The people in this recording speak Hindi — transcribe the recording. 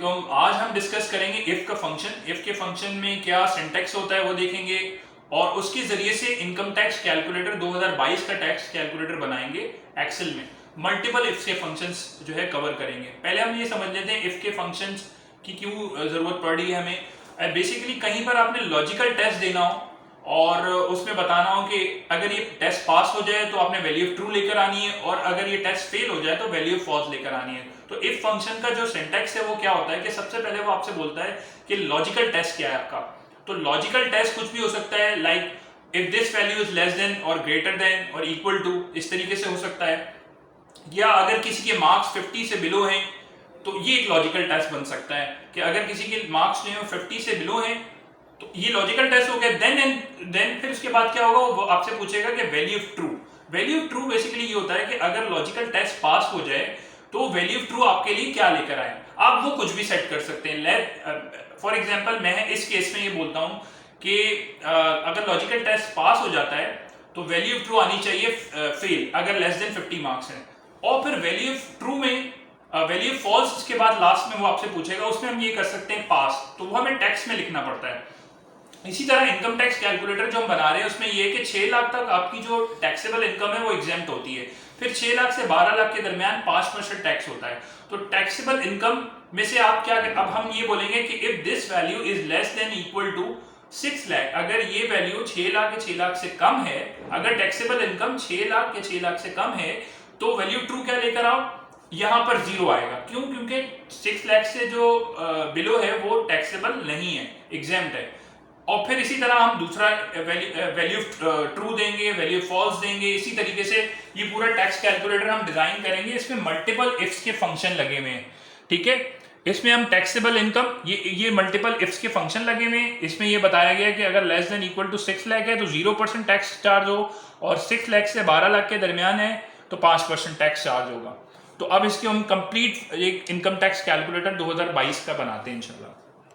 तो आज हम डिस्कस करेंगे इफ का फंक्शन। इफ के फंक्शन में क्या सिंटैक्स होता है वो देखेंगे और उसके जरिए से इनकम टैक्स कैलकुलेटर 2022 का टैक्स कैलकुलेटर बनाएंगे एक्सेल में। मल्टीपल इफ के फंक्शंस जो है कवर करेंगे। पहले हम ये समझ लेते हैं इफ के फंक्शंस की क्यों जरूरत पड़ रही है हमें। बेसिकली कहीं पर आपने लॉजिकल टेस्ट देना हो और उसमें बताना हो कि अगर ये टेस्ट पास हो जाए तो आपने वैल्यू ऑफ ट्रू लेकर आनी है और अगर ये टेस्ट फेल हो जाए तो वैल्यू ऑफ फॉल्स लेकर आनी है। तो इफ फंक्शन का जो सिंटैक्स है वो क्या होता है कि सबसे पहले वो आपसे बोलता है कि लॉजिकल टेस्ट क्या है आपका। तो लॉजिकल टेस्ट कुछ भी हो सकता है, like if this value is less then और ग्रेटर देन और इक्वल टू, इस तरीके से हो सकता है। या अगर किसी के मार्क्स 50 से बिलो हैं तो ये एक लॉजिकल टेस्ट बन सकता है कि अगर किसी के मार्क्स जो है 50 से बिलो हैं तो ये लॉजिकल टेस्ट हो गया। देन फिर उसके बाद क्या होगा, वो आपसे पूछेगा कि value of true. Value of true basically ये होता है कि अगर लॉजिकल टेस्ट पास हो जाए तो वैल्यू ऑफ ट्रू आपके लिए क्या लेकर आए। आप वो कुछ भी सेट कर सकते हैं। फॉर एग्जांपल मैं इस केस में ये बोलता हूं कि अगर लॉजिकल टेस्ट पास हो जाता है तो वैल्यू ऑफ ट्रू आनी चाहिए फेल अगर लेस देन 50 मार्क्स है। और फिर वैल्यू ऑफ ट्रू में वैल्यू ऑफ फॉल्स के बाद लास्ट में वो आपसे पूछेगा, उसमें हम ये कर सकते हैं पास, तो वो हमें टेक्स्ट में लिखना पड़ता है। इसी तरह इनकम टैक्स कैलकुलेटर जो हम बना रहे हैं उसमें ये है कि 6 लाख तक आपकी जो टैक्सेबल इनकम है वो एग्जेम्प्ट होती है। फिर 6 लाख से 12 लाख के दरमियान 5% टैक्स होता है। तो टैक्सेबल इनकम में से आप क्या, अब हम ये बोलेंगे कि if this value is less than equal to 6 lakh, अगर ये वैल्यू 6 लाख या 6 लाख से कम है, अगर टैक्सेबल इनकम 6 लाख या 6 लाख से कम है तो वैल्यू ट्रू क्या लेकर आओ, यहां पर जीरो आएगा। क्यों? क्योंकि 6 लाख से जो बिलो है वो टैक्सेबल नहीं है, एग्जेम्प्ट है। और फिर इसी तरह हम दूसरा वैल्यू ट्रू देंगे, वैल्यू फॉल्स देंगे। इसी तरीके से ये पूरा टैक्स कैलकुलेटर हम डिजाइन करेंगे। इसमें मल्टीपल इफ्स के फंक्शन लगे हुए हैं, ठीक है। इसमें हम टैक्सेबल इनकम, ये मल्टीपल इफ्स के फंक्शन लगे हुए हैं। इसमें ये बताया गया है कि अगर less than equal to 6 lakh है तो 0% टैक्स चार्ज हो, और 6 लाख से 12 लाख के दरमियान है तो 5% टैक्स चार्ज होगा। तो अब इसके हम कंप्लीट एक इनकम टैक्स कैलकुलेटर 2022 का बनाते हैं इंशाल्लाह।